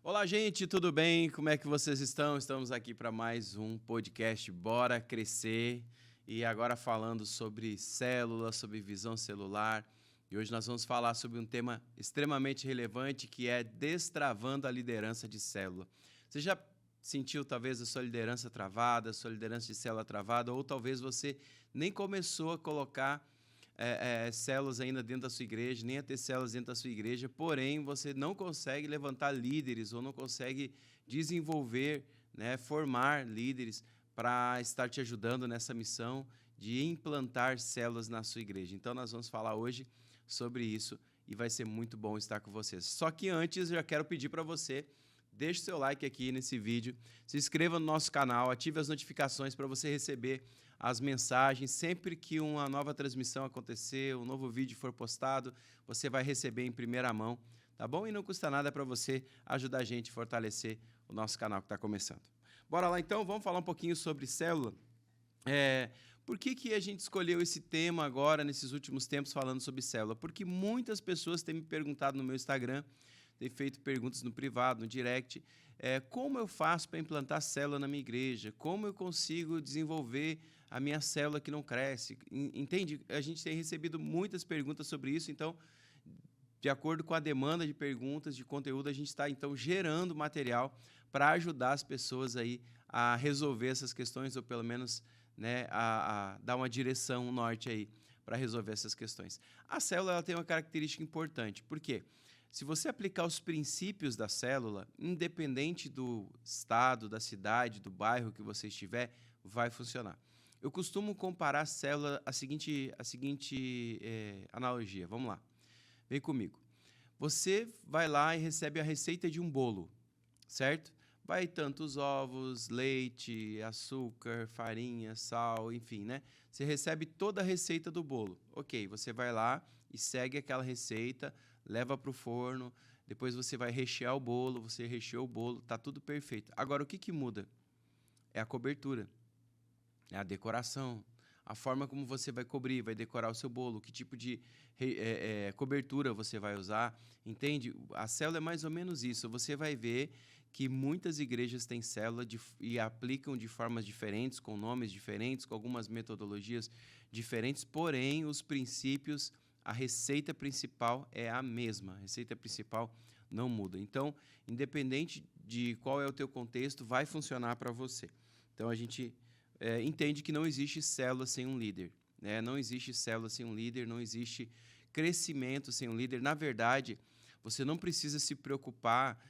Olá, gente, tudo bem? Como é que vocês estão? Estamos aqui para mais um podcast Bora Crescer e agora falando sobre células, sobre visão celular. E hoje nós vamos falar sobre um tema extremamente relevante que é destravando a liderança de célula. Você já sentiu talvez a sua liderança travada, a sua liderança de célula travada, ou talvez você nem começou a colocar células ainda dentro da sua igreja, nem a ter células dentro da sua igreja, porém você não consegue levantar líderes ou não consegue desenvolver, né, formar líderes para estar te ajudando nessa missão de implantar células na sua igreja. Então nós vamos falar hoje sobre isso e vai ser muito bom estar com vocês. Só que antes eu já quero pedir para você, deixe seu like aqui nesse vídeo, se inscreva no nosso canal, ative as notificações para você receber as mensagens. Sempre que uma nova transmissão acontecer, um novo vídeo for postado, você vai receber em primeira mão, tá bom? E não custa nada para você ajudar a gente a fortalecer o nosso canal que está começando. Bora lá então, vamos falar um pouquinho sobre célula. Por que a gente escolheu esse tema agora, nesses últimos tempos, falando sobre célula? Porque muitas pessoas têm me perguntado no meu Instagram, têm feito perguntas no privado, no direct, como eu faço para implantar célula na minha igreja? Como eu consigo desenvolver a minha célula que não cresce? Entende? A gente tem recebido muitas perguntas sobre isso, então, de acordo com a demanda de perguntas, de conteúdo, a gente está, então, gerando material para ajudar as pessoas aí a resolver essas questões, ou pelo menos, né, a dar uma direção, um norte aí para resolver essas questões. A célula ela tem uma característica importante. Por quê? Se você aplicar os princípios da célula, independente do estado, da cidade, do bairro que você estiver, vai funcionar. Eu costumo comparar a célula à seguinte analogia. Vamos lá. Vem comigo. Você vai lá e recebe a receita de um bolo, certo? Vai tantos ovos, leite, açúcar, farinha, sal, enfim, né? Você recebe toda a receita do bolo. Ok, você vai lá e segue aquela receita, leva para o forno, depois você vai rechear o bolo, você recheou o bolo, tá tudo perfeito. Agora, o que muda? É a cobertura, é a decoração, a forma como você vai cobrir, vai decorar o seu bolo, que tipo de cobertura você vai usar, entende? A célula é mais ou menos isso. Você vai ver que muitas igrejas têm célula e aplicam de formas diferentes, com nomes diferentes, com algumas metodologias diferentes, porém, os princípios, a receita principal é a mesma. A receita principal não muda. Então, independente de qual é o teu contexto, vai funcionar para você. Então, a gente entende que não existe célula sem um líder. Né? Não existe célula sem um líder, não existe crescimento sem um líder. Na verdade, você não precisa se preocupar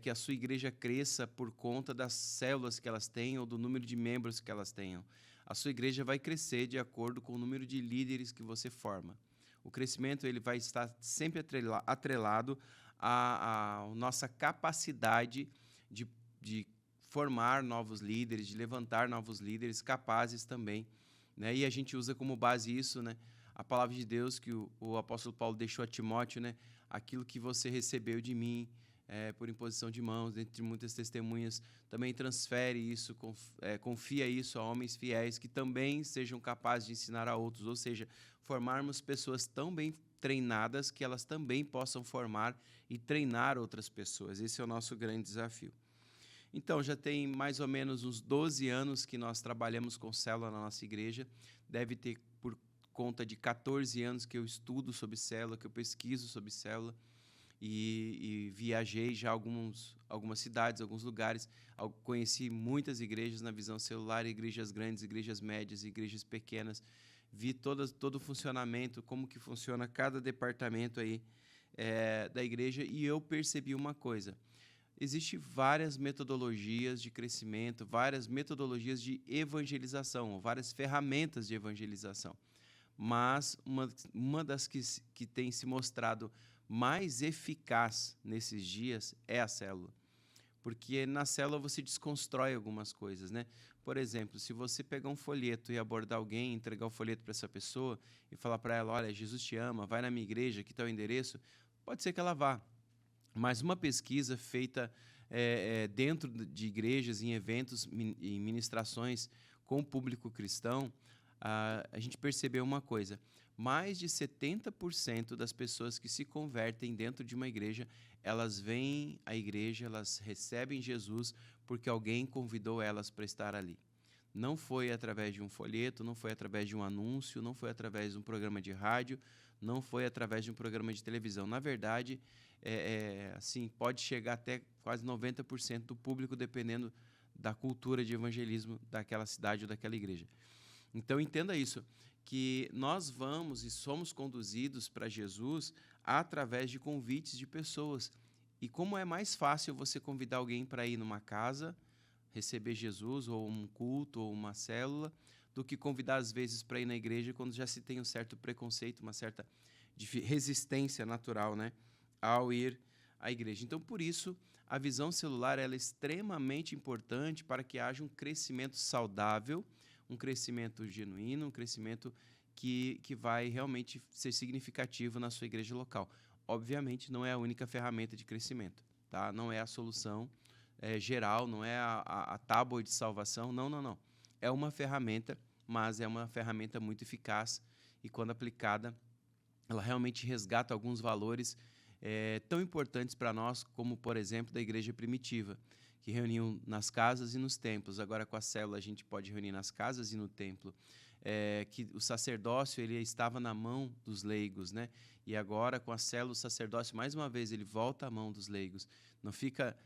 que a sua igreja cresça por conta das células que elas têm ou do número de membros que elas tenham. A sua igreja vai crescer de acordo com o número de líderes que você forma. O crescimento ele vai estar sempre atrelado à nossa capacidade de formar novos líderes, de levantar novos líderes capazes também. Né? E a gente usa como base isso, né? A palavra de Deus que o apóstolo Paulo deixou a Timóteo, né? Aquilo que você recebeu de mim, por imposição de mãos, entre muitas testemunhas, também transfere isso, confia isso a homens fiéis que também sejam capazes de ensinar a outros, ou seja, formarmos pessoas tão bem treinadas que elas também possam formar e treinar outras pessoas. Esse é o nosso grande desafio. Então, já tem mais ou menos uns 12 anos que nós trabalhamos com célula na nossa igreja. Deve ter por conta de 14 anos que eu estudo sobre célula, que eu pesquiso sobre célula. E viajei já algumas cidades, alguns lugares. Conheci muitas igrejas na visão celular, igrejas grandes, igrejas médias, igrejas pequenas. Vi todo o funcionamento, como que funciona cada departamento aí da igreja. E eu percebi uma coisa. Existem várias metodologias de crescimento, várias metodologias de evangelização, várias ferramentas de evangelização. Mas uma das que tem se mostrado mais eficaz nesses dias é a célula. Porque na célula você desconstrói algumas coisas, né? Por exemplo, se você pegar um folheto e abordar alguém, entregar o folheto para essa pessoa e falar para ela, olha, Jesus te ama, vai na minha igreja, aqui está o endereço, pode ser que ela vá. Mas uma pesquisa feita dentro de igrejas, em eventos, em ministrações com o público cristão, a gente percebeu uma coisa. Mais de 70% das pessoas que se convertem dentro de uma igreja, elas vêm à igreja, elas recebem Jesus porque alguém convidou elas para estar ali. Não foi através de um folheto, não foi através de um anúncio, não foi através de um programa de rádio, não foi através de um programa de televisão. Na verdade, assim, pode chegar até quase 90% do público, dependendo da cultura de evangelismo daquela cidade ou daquela igreja. Então, entenda isso, que nós vamos e somos conduzidos para Jesus através de convites de pessoas. E como é mais fácil você convidar alguém para ir numa casa, receber Jesus, ou um culto, ou uma célula, do que convidar, às vezes, para ir na igreja quando já se tem um certo preconceito, uma certa resistência natural, né, ao ir à igreja. Então, por isso, a visão celular ela é extremamente importante para que haja um crescimento saudável, um crescimento genuíno, um crescimento que vai realmente ser significativo na sua igreja local. Obviamente, não é a única ferramenta de crescimento, tá? Não é a solução geral, não é a tábua de salvação, não. É uma ferramenta, mas é uma ferramenta muito eficaz e, quando aplicada, ela realmente resgata alguns valores tão importantes para nós, como, por exemplo, da igreja primitiva, que reuniam nas casas e nos templos. Agora, com a célula, a gente pode reunir nas casas e no templo. Que o sacerdócio ele estava na mão dos leigos, né? E agora, com a célula, o sacerdócio, mais uma vez, ele volta à mão dos leigos. Não fica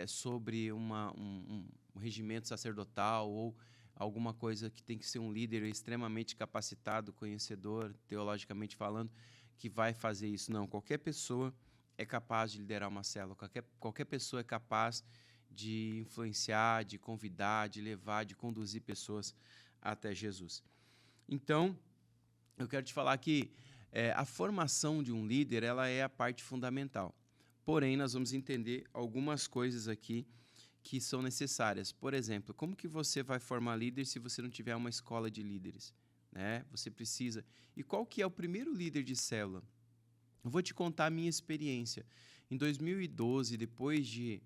sobre um regimento sacerdotal ou alguma coisa que tem que ser um líder extremamente capacitado, conhecedor, teologicamente falando, que vai fazer isso. Não, qualquer pessoa é capaz de liderar uma célula, qualquer pessoa é capaz de influenciar, de convidar, de levar, de conduzir pessoas até Jesus. Então, eu quero te falar que a formação de um líder ela é a parte fundamental. Porém, nós vamos entender algumas coisas aqui que são necessárias. Por exemplo, como que você vai formar líder se você não tiver uma escola de líderes? Né? Você precisa. E qual que é o primeiro líder de célula? Eu vou te contar a minha experiência. Em 2012, depois de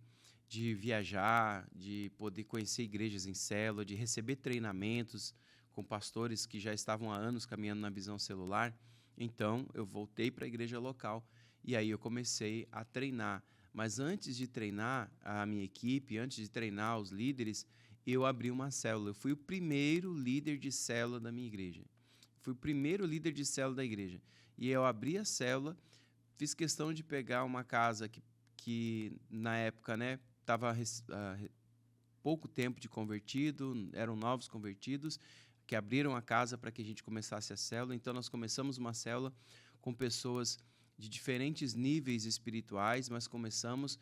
viajar, de poder conhecer igrejas em célula, de receber treinamentos com pastores que já estavam há anos caminhando na visão celular, então eu voltei para a igreja local e aí eu comecei a treinar. Mas antes de treinar a minha equipe, antes de treinar os líderes, eu abri uma célula. Eu fui o primeiro líder de célula da minha igreja. Fui o primeiro líder de célula da igreja. E eu abri a célula, fiz questão de pegar uma casa que na época, né, estava pouco tempo de convertido, eram novos convertidos, que abriram a casa para que a gente começasse a célula. Então, nós começamos uma célula com pessoas de diferentes níveis espirituais, mas começamos,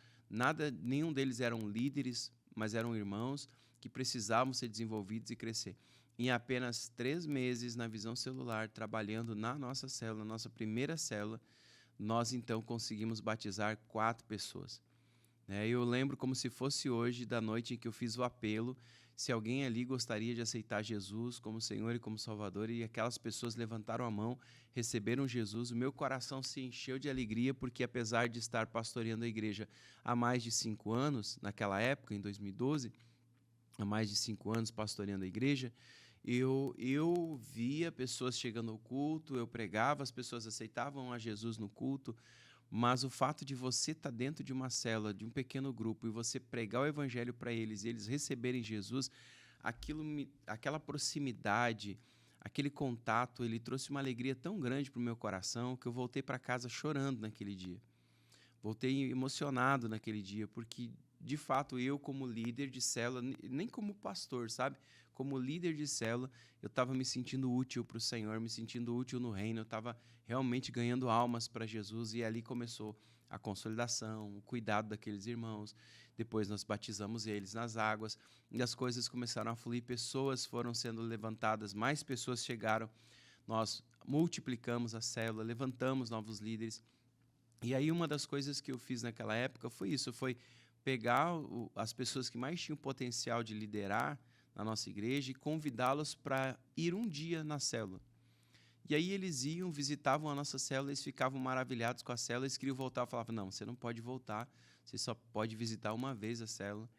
nenhum deles eram líderes, mas eram irmãos que precisavam ser desenvolvidos e crescer. Em apenas 3 meses, na visão celular, trabalhando na nossa célula, nossa primeira célula, nós então conseguimos batizar 4 pessoas. Eu lembro como se fosse hoje, da noite em que eu fiz o apelo, se alguém ali gostaria de aceitar Jesus como Senhor e como Salvador, e aquelas pessoas levantaram a mão, receberam Jesus, o meu coração se encheu de alegria, porque apesar de estar pastoreando a igreja há mais de 5 anos, naquela época, em 2012, há mais de 5 anos pastoreando a igreja, eu via pessoas chegando ao culto, eu pregava, as pessoas aceitavam a Jesus no culto, mas o fato de você estar dentro de uma célula, de um pequeno grupo, e você pregar o evangelho para eles, e eles receberem Jesus, aquela proximidade, aquele contato, ele trouxe uma alegria tão grande para o meu coração que eu voltei para casa chorando naquele dia. Voltei emocionado naquele dia, porque, de fato, eu como líder de célula, nem como pastor, sabe? Como líder de célula, eu estava me sentindo útil para o Senhor, me sentindo útil no reino, eu estava realmente ganhando almas para Jesus, e ali começou a consolidação, o cuidado daqueles irmãos. Depois nós batizamos eles nas águas, e as coisas começaram a fluir, pessoas foram sendo levantadas, mais pessoas chegaram, nós multiplicamos a célula, levantamos novos líderes. E aí uma das coisas que eu fiz naquela época foi isso, foi pegar as pessoas que mais tinham potencial de liderar na nossa igreja e convidá-los para ir um dia na célula. E aí eles iam, visitavam a nossa célula, eles ficavam maravilhados com a célula, eles queriam voltar, eu falava, não, você não pode voltar, você só pode visitar uma vez a célula.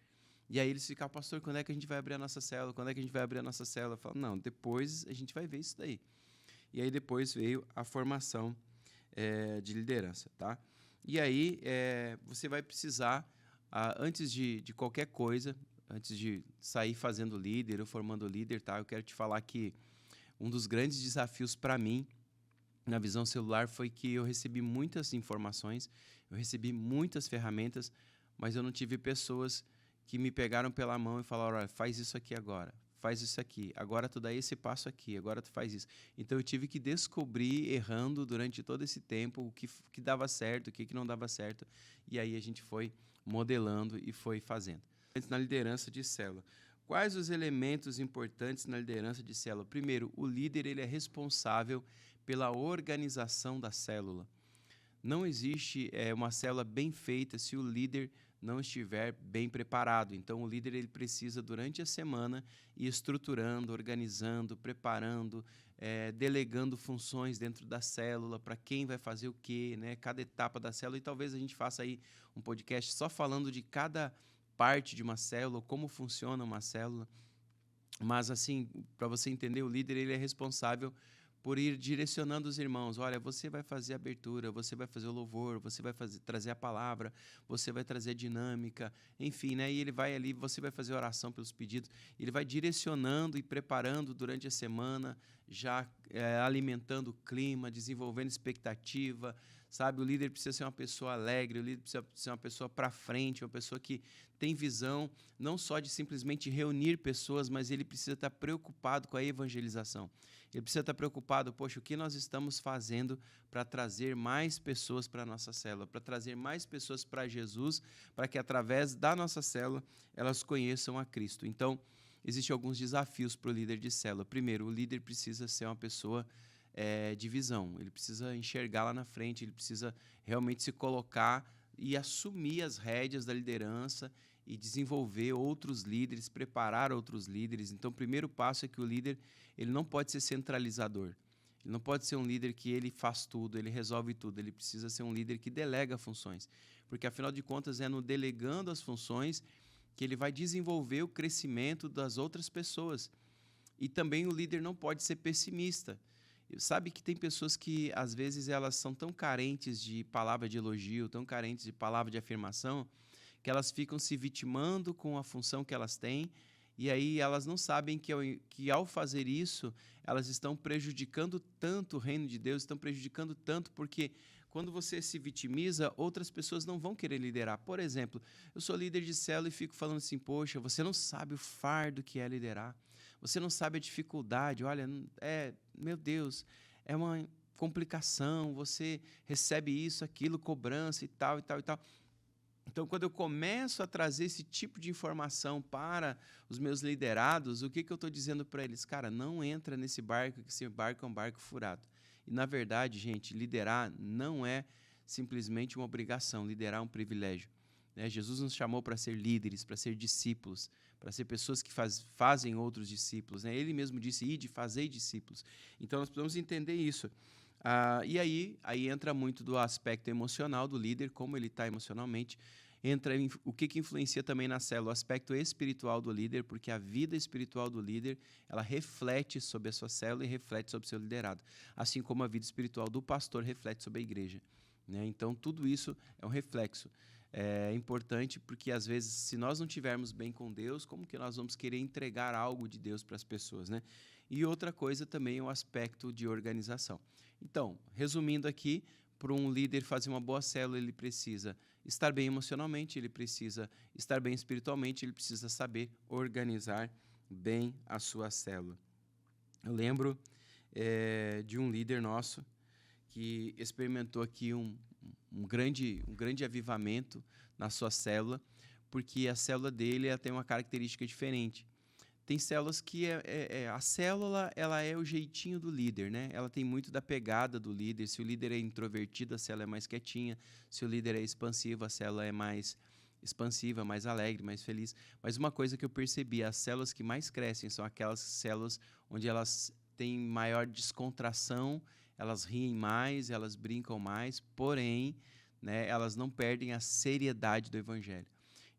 E aí eles ficavam, pastor, quando é que a gente vai abrir a nossa célula? Quando é que a gente vai abrir a nossa célula? Eu falava, não, depois a gente vai ver isso daí. E aí depois veio a formação de liderança, tá? E aí, você vai precisar, antes de qualquer coisa, antes de sair fazendo líder ou formando líder, tá? Eu quero te falar que um dos grandes desafios para mim na visão celular foi que eu recebi muitas informações, eu recebi muitas ferramentas, mas eu não tive pessoas que me pegaram pela mão e falaram: olha, faz isso aqui agora, faz isso aqui, agora tu dá esse passo aqui, agora tu faz isso. Então eu tive que descobrir, errando durante todo esse tempo, o que dava certo, o que não dava certo, e aí a gente foi modelando e foi fazendo. Na liderança de célula. Quais os elementos importantes na liderança de célula? Primeiro, o líder ele é responsável pela organização da célula. Não existe uma célula bem feita se o líder não estiver bem preparado. Então, o líder ele precisa, durante a semana, ir estruturando, organizando, preparando, delegando funções dentro da célula, para quem vai fazer o quê, né? Cada etapa da célula. E talvez a gente faça aí um podcast só falando de cada parte de uma célula, como funciona uma célula. Mas, assim, para você entender, o líder ele é responsável por ir direcionando os irmãos. Olha, você vai fazer a abertura, você vai fazer o louvor, você vai trazer a palavra, você vai trazer a dinâmica, enfim, né? E ele vai ali, você vai fazer oração pelos pedidos. Ele vai direcionando e preparando durante a semana, já alimentando o clima, desenvolvendo expectativa, sabe? O líder precisa ser uma pessoa alegre, o líder precisa ser uma pessoa para frente, uma pessoa que tem visão, não só de simplesmente reunir pessoas, mas ele precisa estar preocupado com a evangelização. Ele precisa estar preocupado, poxa, o que nós estamos fazendo para trazer mais pessoas para a nossa célula, para trazer mais pessoas para Jesus, para que através da nossa célula elas conheçam a Cristo. Então, existem alguns desafios para o líder de célula. Primeiro, o líder precisa ser uma pessoa de visão, ele precisa enxergar lá na frente, ele precisa realmente se colocar e assumir as rédeas da liderança e desenvolver outros líderes, preparar outros líderes. Então, o primeiro passo é que o líder ele não pode ser centralizador. Ele não pode ser um líder que ele faz tudo, ele resolve tudo. Ele precisa ser um líder que delega funções. Porque, afinal de contas, é no delegando as funções que ele vai desenvolver o crescimento das outras pessoas. E também o líder não pode ser pessimista. Sabe que tem pessoas que, às vezes, elas são tão carentes de palavra de elogio, tão carentes de palavra de afirmação, que elas ficam se vitimando com a função que elas têm, e aí elas não sabem que ao fazer isso, elas estão prejudicando tanto o reino de Deus, estão prejudicando tanto, porque quando você se vitimiza, outras pessoas não vão querer liderar. Por exemplo, eu sou líder de célula e fico falando assim, poxa, você não sabe o fardo que é liderar. Você não sabe a dificuldade, olha, meu Deus, é uma complicação, você recebe isso, aquilo, cobrança e tal, e tal, e tal. Então, quando eu começo a trazer esse tipo de informação para os meus liderados, o que eu estou dizendo para eles? Cara, não entra nesse barco, que esse barco é um barco furado. E, na verdade, gente, liderar não é simplesmente uma obrigação, liderar é um privilégio. Jesus nos chamou para ser líderes, para ser discípulos, para ser pessoas que fazem outros discípulos. Ele mesmo disse, ide, fazei discípulos. Então, nós precisamos entender isso. E aí entra muito do aspecto emocional do líder, como ele está emocionalmente. Entra o que influencia também na célula, o aspecto espiritual do líder, porque a vida espiritual do líder, ela reflete sobre a sua célula e reflete sobre o seu liderado. Assim como a vida espiritual do pastor reflete sobre a igreja. Então, tudo isso é um reflexo. É importante porque, às vezes, se nós não estivermos bem com Deus, como que nós vamos querer entregar algo de Deus para as pessoas, né? E outra coisa também é o aspecto de organização. Então, resumindo aqui, para um líder fazer uma boa célula, ele precisa estar bem emocionalmente, ele precisa estar bem espiritualmente, ele precisa saber organizar bem a sua célula. Eu lembro de um líder nosso que experimentou aqui um grande avivamento na sua célula, porque a célula dele tem uma característica diferente. Tem células que a célula ela é o jeitinho do líder, né? Ela tem muito da pegada do líder. Se o líder é introvertido, a célula é mais quietinha. Se o líder é expansivo, a célula é mais expansiva, mais alegre, mais feliz. Mas uma coisa que eu percebi, as células que mais crescem são aquelas células onde elas têm maior descontração, elas riem mais, elas brincam mais, porém, né, elas não perdem a seriedade do evangelho.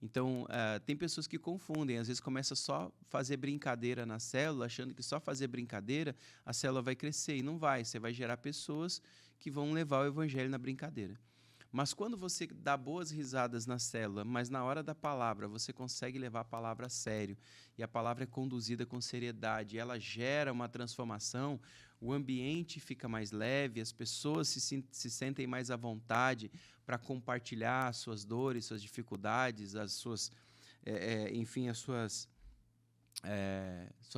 Então, tem pessoas que confundem, às vezes começa só a fazer brincadeira na célula, achando que só fazer brincadeira a célula vai crescer, e não vai, você vai gerar pessoas que vão levar o evangelho na brincadeira. Mas quando você dá boas risadas na célula, mas na hora da palavra você consegue levar a palavra a sério, e a palavra é conduzida com seriedade, e ela gera uma transformação, o ambiente fica mais leve, as pessoas se sentem mais à vontade para compartilhar as suas dores, suas dificuldades, as suas, enfim, as suas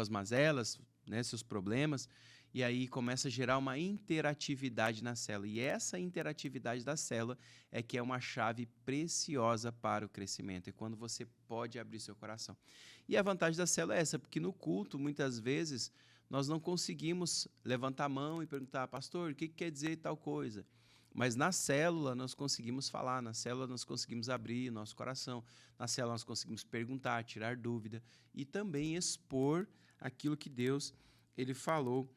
mazelas, né, seus problemas, e aí começa a gerar uma interatividade na célula. E essa interatividade da célula é que é uma chave preciosa para o crescimento, é quando você pode abrir seu coração. E a vantagem da célula é essa, porque no culto, muitas vezes, nós não conseguimos levantar a mão e perguntar, pastor, o que quer dizer tal coisa? Mas na célula nós conseguimos falar, na célula nós conseguimos abrir nosso coração, na célula nós conseguimos perguntar, tirar dúvida e também expor aquilo que Deus ele falou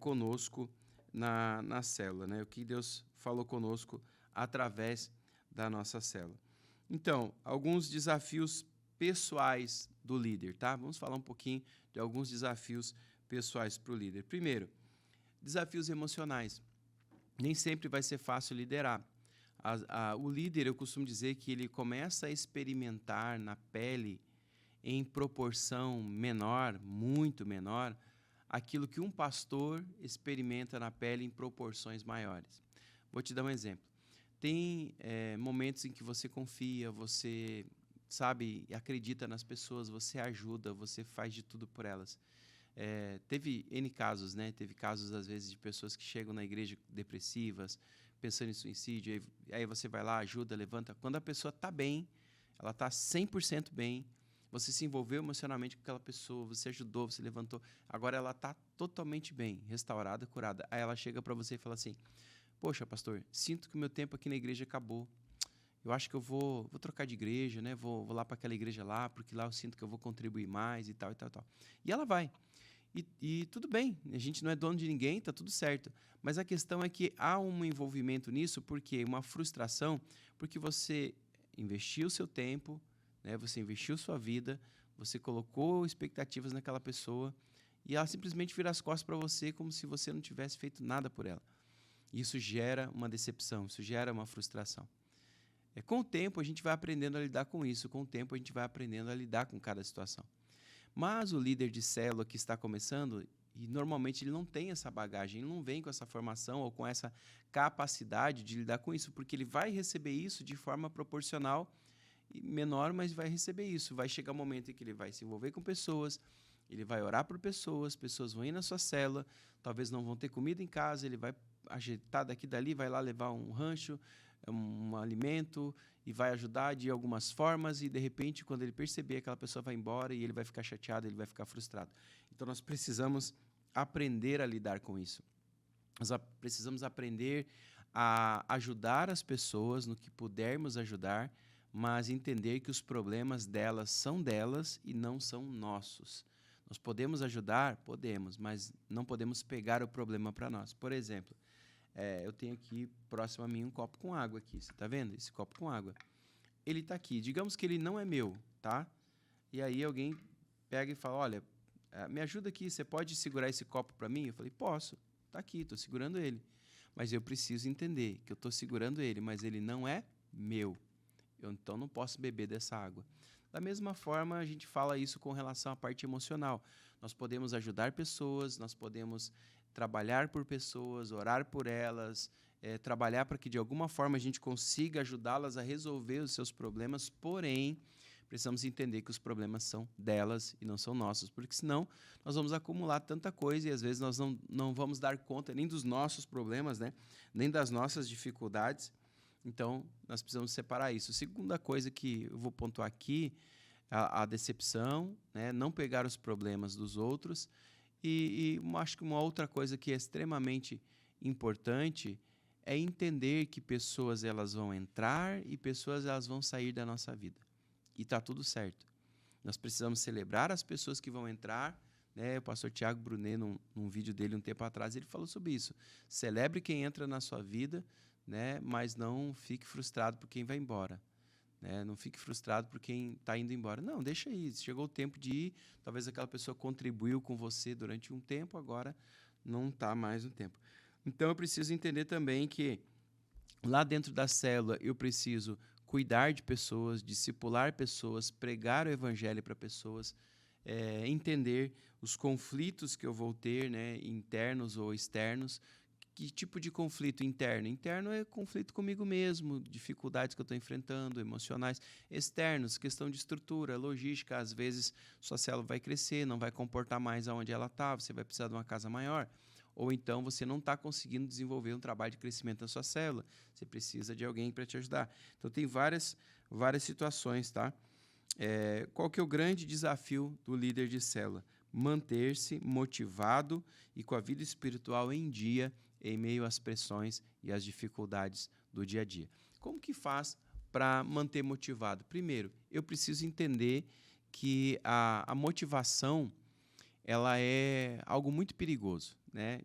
conosco na célula, né? O que Deus falou conosco através da nossa célula. Então, alguns desafios pessoais do líder, tá? Vamos falar um pouquinho de alguns desafios pessoais para o líder. Primeiro, desafios emocionais. Nem sempre vai ser fácil liderar. O líder, eu costumo dizer que ele começa a experimentar na pele, em proporção menor, muito menor, aquilo que um pastor experimenta na pele em proporções maiores. Vou te dar um exemplo. Tem momentos em que você confia, você sabe, acredita nas pessoas, você ajuda, você faz de tudo por elas. Teve N casos, né? Teve casos, às vezes, de pessoas que chegam na igreja depressivas, pensando em suicídio, aí você vai lá, ajuda, levanta. Quando a pessoa está bem, ela está 100% bem, você se envolveu emocionalmente com aquela pessoa, você ajudou, você levantou, agora ela está totalmente bem, restaurada, curada. Aí ela chega para você e fala assim, poxa, pastor, sinto que o meu tempo aqui na igreja acabou. Eu acho que eu vou trocar de igreja, né? Vou lá para aquela igreja lá, porque lá eu sinto que eu vou contribuir mais e tal, e tal, e tal. E ela vai. E tudo bem, a gente não é dono de ninguém, está tudo certo. Mas a questão é que há um envolvimento nisso, porque uma frustração, porque você investiu o seu tempo, né, você investiu sua vida, você colocou expectativas naquela pessoa e ela simplesmente vira as costas para você como se você não tivesse feito nada por ela. Isso gera uma decepção, isso gera uma frustração. Com o tempo a gente vai aprendendo a lidar com isso, com o tempo a gente vai aprendendo a lidar com cada situação. Mas o líder de célula que está começando, e normalmente ele não tem essa bagagem, ele não vem com essa formação ou com essa capacidade de lidar com isso, porque ele vai receber isso de forma proporcional, menor, mas vai receber isso. Vai chegar um momento em que ele vai se envolver com pessoas, ele vai orar por pessoas, pessoas vão ir na sua célula, talvez não vão ter comida em casa, ele vai agitar daqui e dali, vai lá levar um rancho, um alimento e vai ajudar de algumas formas e, de repente, quando ele perceber, aquela pessoa vai embora e ele vai ficar chateado, ele vai ficar frustrado. Então, nós precisamos aprender a lidar com isso. Nós precisamos aprender a ajudar as pessoas no que pudermos ajudar, mas entender que os problemas delas e não são nossos. Nós podemos ajudar? Podemos, mas não podemos pegar o problema para nós. Por exemplo, eu tenho aqui próximo a mim um copo com água aqui, você está vendo? Esse copo com água. Ele está aqui, digamos que ele não é meu, tá? E aí alguém pega e fala, olha, me ajuda aqui, você pode segurar esse copo para mim? Eu falei, posso, está aqui, estou segurando ele. Mas eu preciso entender que eu estou segurando ele, mas ele não é meu. Eu então não posso beber dessa água. Da mesma forma, a gente fala isso com relação à parte emocional. Nós podemos ajudar pessoas, nós podemos trabalhar por pessoas, orar por elas, trabalhar para que de alguma forma a gente consiga ajudá-las a resolver os seus problemas, porém, precisamos entender que os problemas são delas e não são nossos, porque senão nós vamos acumular tanta coisa e às vezes nós não vamos dar conta nem dos nossos problemas, né? Nem das nossas dificuldades. Então, nós precisamos separar isso. Segunda coisa que eu vou pontuar aqui, a decepção, né? Não pegar os problemas dos outros. E acho que uma outra coisa que é extremamente importante é entender que pessoas elas vão entrar e pessoas elas vão sair da nossa vida. E está tudo certo. Nós precisamos celebrar as pessoas que vão entrar, né? O pastor Tiago Brunet, num vídeo dele um tempo atrás, ele falou sobre isso. Celebre quem entra na sua vida, né? Mas não fique frustrado por quem vai embora. Né? Não fique frustrado por quem está indo embora. Não, deixa aí. Chegou o tempo de ir. Talvez aquela pessoa contribuiu com você durante um tempo, agora não está mais no tempo. Então, eu preciso entender também que Lá dentro da célula, eu preciso cuidar de pessoas, discipular pessoas, pregar o evangelho para pessoas, entender os conflitos que eu vou ter, né, internos ou externos. Que tipo de conflito interno? Interno é conflito comigo mesmo, dificuldades que eu estou enfrentando, emocionais. Externos, questão de estrutura, logística. Às vezes, sua célula vai crescer, não vai comportar mais aonde ela está, você vai precisar de uma casa maior. Ou então, você não está conseguindo desenvolver um trabalho de crescimento na sua célula. Você precisa de alguém para te ajudar. Então, tem várias situações, tá? Qual que é o grande desafio do líder de célula? Manter-se motivado e com a vida espiritual em dia em meio às pressões e às dificuldades do dia a dia. Como que faz para manter motivado? Primeiro, eu preciso entender que a motivação ela é algo muito perigoso, né?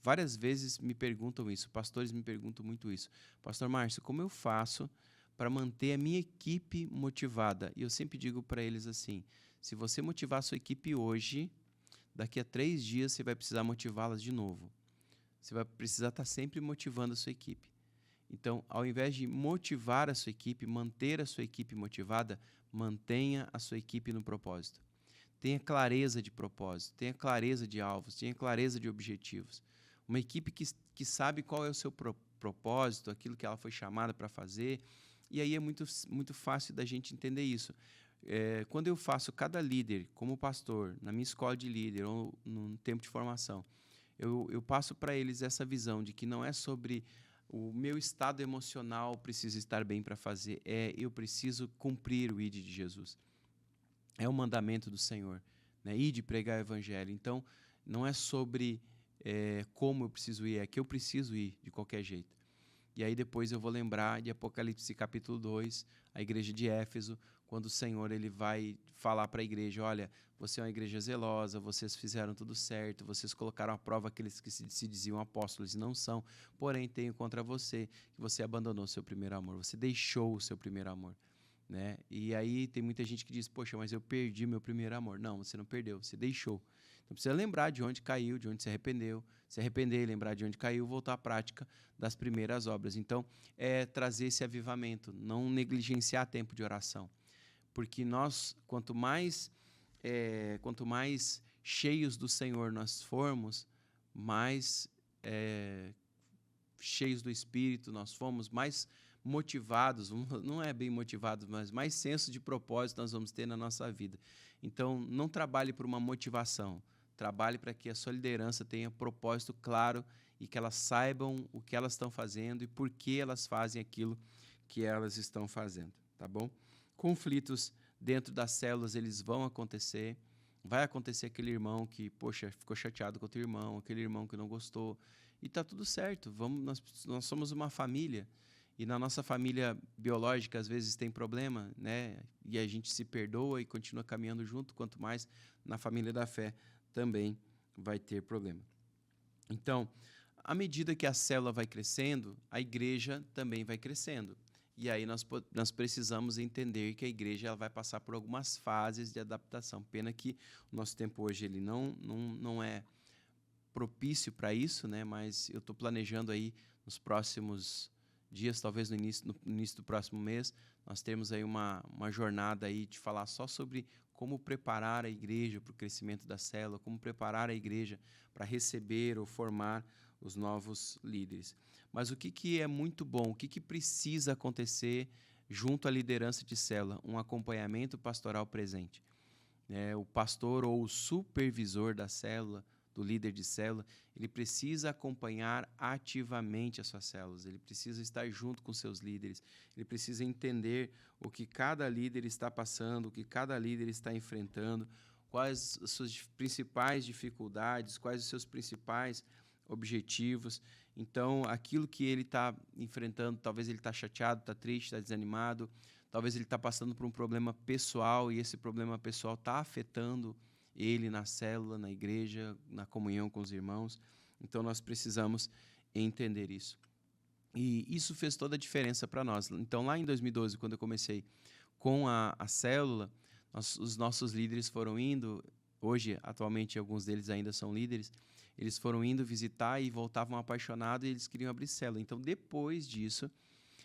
Várias vezes me perguntam isso, pastores me perguntam muito isso. Pastor Márcio, como eu faço para manter a minha equipe motivada? E eu sempre digo para eles assim, se você motivar a sua equipe hoje, daqui a 3 dias você vai precisar motivá-las de novo. Você vai precisar estar sempre motivando a sua equipe. Então, ao invés de motivar a sua equipe, manter a sua equipe motivada, mantenha a sua equipe no propósito. Tenha clareza de propósito, tenha clareza de alvos, tenha clareza de objetivos. Uma equipe que sabe qual é o seu propósito, aquilo que ela foi chamada para fazer. E aí é muito fácil da gente entender isso. Quando eu faço cada líder como pastor, na minha escola de líder ou num tempo de formação, eu passo para eles essa visão de que não é sobre o meu estado emocional precisa estar bem para fazer, eu preciso cumprir o ID de Jesus. É o mandamento do Senhor, né? Ir pregar o evangelho. Então, não é sobre como eu preciso ir, é que eu preciso ir de qualquer jeito. E aí depois eu vou lembrar de Apocalipse capítulo 2, a igreja de Éfeso, quando o Senhor ele vai falar para a igreja, olha, você é uma igreja zelosa, vocês fizeram tudo certo, vocês colocaram à prova aqueles que se diziam apóstolos e não são, porém tenho contra você que você abandonou o seu primeiro amor, você deixou o seu primeiro amor. Né? E aí tem muita gente que diz, poxa, mas eu perdi meu primeiro amor. Não, você não perdeu, você deixou. Então precisa lembrar de onde caiu, de onde se arrepender, lembrar de onde caiu, voltar à prática das primeiras obras. Então, trazer esse avivamento, não negligenciar tempo de oração. Porque nós, quanto mais cheios do Senhor nós formos, mais cheios do Espírito nós fomos, mais motivados, não é bem motivados, mas mais senso de propósito nós vamos ter na nossa vida. Então, não trabalhe por uma motivação, trabalhe para que a sua liderança tenha propósito claro e que elas saibam o que elas estão fazendo e por que elas fazem aquilo que elas estão fazendo, tá bom? Conflitos dentro das células, eles vão acontecer. Vai acontecer aquele irmão que, poxa, ficou chateado com outro irmão, aquele irmão que não gostou. E está tudo certo, nós somos uma família. E na nossa família biológica, às vezes, tem problema, né? E a gente se perdoa e continua caminhando junto, quanto mais na família da fé também vai ter problema. Então, à medida que a célula vai crescendo, a igreja também vai crescendo. E aí nós precisamos entender que a igreja ela vai passar por algumas fases de adaptação. Pena que o nosso tempo hoje ele não é propício para isso, né? Mas eu estou planejando aí nos próximos dias, talvez no início do próximo mês, nós temos aí uma jornada aí de falar só sobre como preparar a igreja para o crescimento da célula, como preparar a igreja para receber ou formar os novos líderes. Mas o que é muito bom, o que precisa acontecer junto à liderança de célula? Um acompanhamento pastoral presente. O pastor ou o supervisor da célula, do líder de célula, ele precisa acompanhar ativamente as suas células, ele precisa estar junto com seus líderes, ele precisa entender o que cada líder está passando, o que cada líder está enfrentando, quais as suas principais dificuldades, quais os seus principais objetivos. Então, aquilo que ele está enfrentando, talvez ele está chateado, está triste, está desanimado, talvez ele está passando por um problema pessoal e esse problema pessoal está afetando ele na célula, na igreja, na comunhão com os irmãos. Então, nós precisamos entender isso. E isso fez toda a diferença para nós. Então, lá em 2012, quando eu comecei com a célula, os nossos líderes foram indo. Hoje, atualmente, alguns deles ainda são líderes. eles foram indo visitar e voltavam apaixonados e eles queriam abrir célula. Então, depois disso,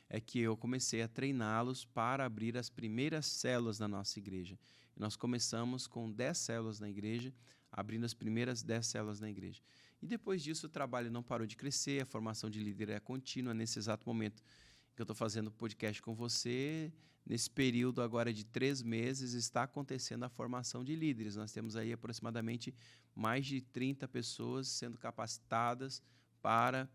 é que eu comecei a treiná-los para abrir as primeiras células na nossa igreja. E nós começamos com 10 células na igreja, abrindo as primeiras 10 células na igreja. E depois disso, o trabalho não parou de crescer, a formação de líder é contínua. Nesse exato momento que eu estou fazendo o podcast com você, nesse período agora de 3 meses, está acontecendo a formação de líderes. Nós temos aí aproximadamente mais de 30 pessoas sendo capacitadas para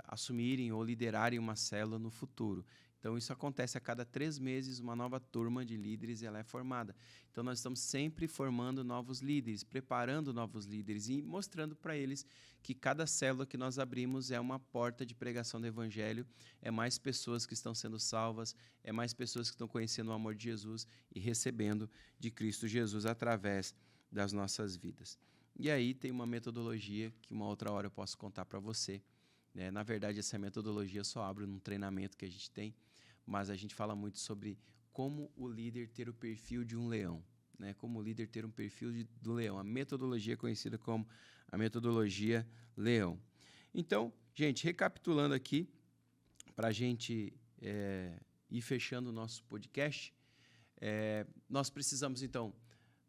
assumirem ou liderarem uma célula no futuro. Então, isso acontece a cada 3 meses, uma nova turma de líderes ela é formada. Então, nós estamos sempre formando novos líderes, preparando novos líderes e mostrando para eles que cada célula que nós abrimos é uma porta de pregação do Evangelho, é mais pessoas que estão sendo salvas, é mais pessoas que estão conhecendo o amor de Jesus e recebendo de Cristo Jesus através das nossas vidas. E aí tem uma metodologia que uma outra hora eu posso contar para você. Na verdade, essa metodologia eu só abro num treinamento que a gente tem, mas a gente fala muito sobre como o líder ter o perfil de um leão, como o líder ter um perfil do leão. A metodologia é conhecida como a metodologia leão. Então, gente, recapitulando aqui, para a gente ir fechando o nosso podcast, nós precisamos, então,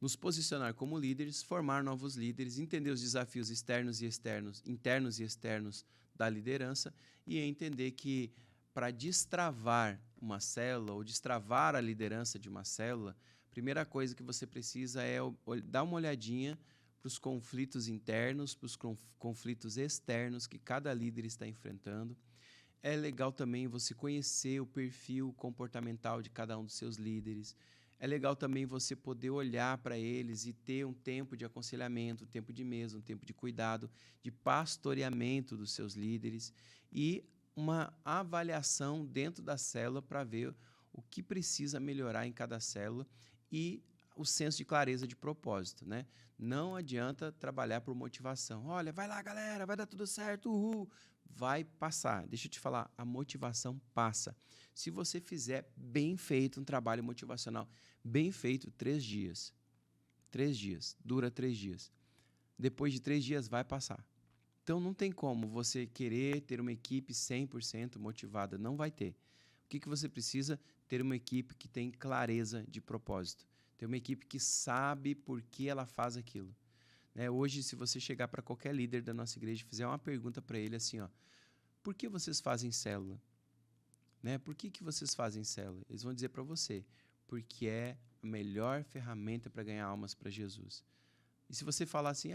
nos posicionar como líderes, formar novos líderes, entender os desafios externos e externos, internos e externos da liderança e entender que para destravar uma célula ou destravar a liderança de uma célula, a primeira coisa que você precisa é dar uma olhadinha para os conflitos internos, para os conflitos externos que cada líder está enfrentando. É legal também você conhecer o perfil comportamental de cada um dos seus líderes. É legal também você poder olhar para eles e ter um tempo de aconselhamento, um tempo de mesa, um tempo de cuidado, de pastoreamento dos seus líderes e uma avaliação dentro da célula para ver o que precisa melhorar em cada célula e o senso de clareza de propósito, Não adianta trabalhar por motivação. Olha, vai lá, galera, vai dar tudo certo, uhul. Vai passar. Deixa eu te falar, a motivação passa. Se você fizer bem feito um trabalho motivacional, bem feito, 3 dias. 3 dias, dura 3 dias. Depois de 3 dias vai passar. Então não tem como você querer ter uma equipe 100% motivada, não vai ter. O que você precisa? Ter uma equipe que tem clareza de propósito. Ter uma equipe que sabe por que ela faz aquilo. Hoje, se você chegar para qualquer líder da nossa igreja e fizer uma pergunta para ele assim, por que vocês fazem célula? Por que vocês fazem célula? Eles vão dizer para você, porque é a melhor ferramenta para ganhar almas para Jesus. E se você falar assim,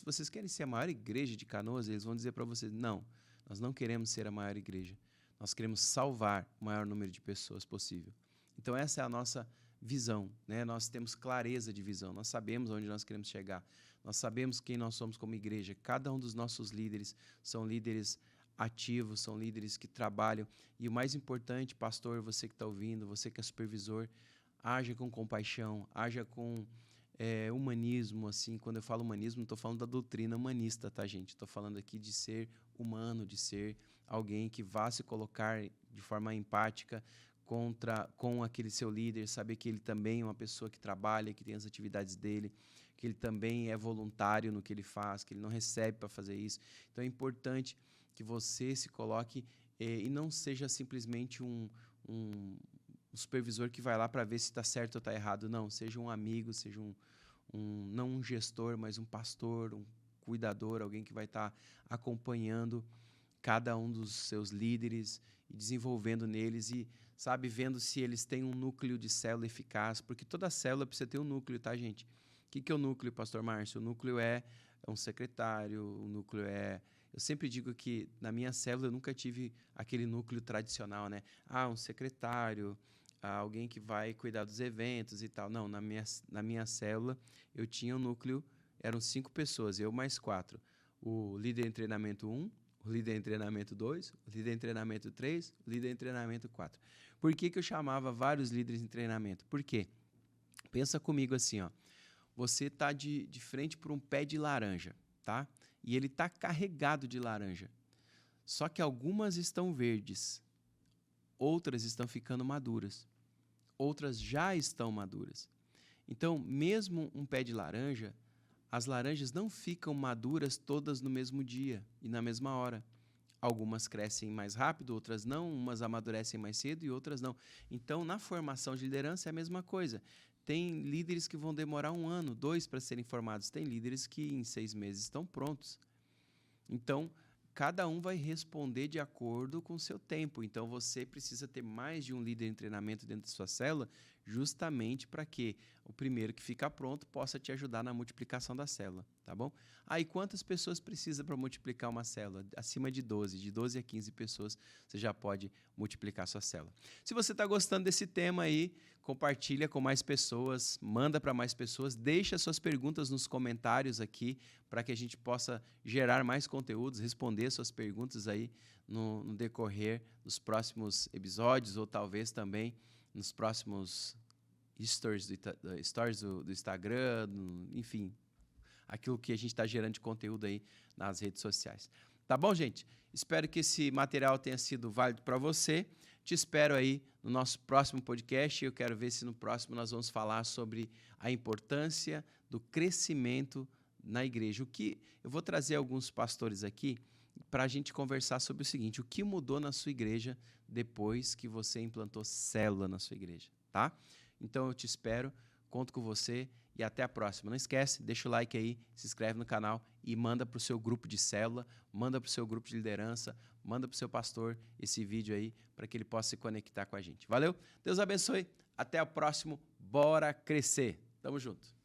vocês querem ser a maior igreja de Canoas? Eles vão dizer para você, não, nós não queremos ser a maior igreja. Nós queremos salvar o maior número de pessoas possível. Então essa é a nossa visão, Nós temos clareza de visão, nós sabemos onde nós queremos chegar, nós sabemos quem nós somos como igreja. Cada um dos nossos líderes são líderes ativos, são líderes que trabalham. E o mais importante, pastor, você que está ouvindo, você que é supervisor, haja com compaixão, haja com humanismo. Assim, quando eu falo humanismo, não estou falando da doutrina humanista, tá, gente? Estou falando aqui de ser humano, de ser alguém que vá se colocar de forma empática com aquele seu líder, saber que ele também é uma pessoa que trabalha, que tem as atividades dele, que ele também é voluntário no que ele faz, que ele não recebe para fazer isso. Então é importante que você se coloque e não seja simplesmente um supervisor que vai lá para ver se está certo ou está errado. Não, seja um amigo, seja não um gestor, mas um pastor, um cuidador, alguém que vai estar acompanhando cada um dos seus líderes e desenvolvendo neles e, vendo se eles têm um núcleo de célula eficaz, porque toda célula precisa ter um núcleo, tá, gente? O que é o núcleo, pastor Márcio? O núcleo é um secretário, o núcleo é... Eu sempre digo que na minha célula eu nunca tive aquele núcleo tradicional, um secretário, alguém que vai cuidar dos eventos e tal. Não, na minha célula eu tinha um núcleo, eram 5 pessoas, eu mais 4. O líder em treinamento 1, o líder em treinamento 2, o líder em treinamento 3, o líder em treinamento 4. Por que eu chamava vários líderes em treinamento? Por quê? Pensa comigo assim, você está de frente para um pé de laranja, tá? E ele está carregado de laranja. Só que algumas estão verdes, outras estão ficando maduras, outras já estão maduras. Então, mesmo um pé de laranja, as laranjas não ficam maduras todas no mesmo dia e na mesma hora. Algumas crescem mais rápido, outras não, umas amadurecem mais cedo e outras não. Então, na formação de liderança é a mesma coisa. Tem líderes que vão demorar 1 ano, 2 para serem formados. Tem líderes que em 6 meses estão prontos. Então, cada um vai responder de acordo com o seu tempo. Então, você precisa ter mais de um líder em treinamento dentro da sua célula, justamente para que o primeiro que ficar pronto possa te ajudar na multiplicação da célula, tá bom? Aí, quantas pessoas precisa para multiplicar uma célula? Acima de 12. De 12 a 15 pessoas, você já pode multiplicar a sua célula. Se você está gostando desse tema aí, compartilha com mais pessoas, manda para mais pessoas, deixa suas perguntas nos comentários aqui, para que a gente possa gerar mais conteúdos, responder suas perguntas aí no decorrer dos próximos episódios, ou talvez também nos próximos stories do Instagram, enfim, aquilo que a gente está gerando de conteúdo aí nas redes sociais. Tá bom, gente? Espero que esse material tenha sido válido para você. Te espero aí no nosso próximo podcast. Eu quero ver se no próximo nós vamos falar sobre a importância do crescimento na igreja. Eu vou trazer alguns pastores aqui para a gente conversar sobre o seguinte: o que mudou na sua igreja depois que você implantou célula na sua igreja, tá? Então eu te espero, conto com você e até a próxima. Não esquece, deixa o like aí, se inscreve no canal e manda para o seu grupo de célula, manda para o seu grupo de liderança, manda para o seu pastor esse vídeo aí para que ele possa se conectar com a gente. Valeu? Deus abençoe. Até o próximo. Bora crescer. Tamo junto.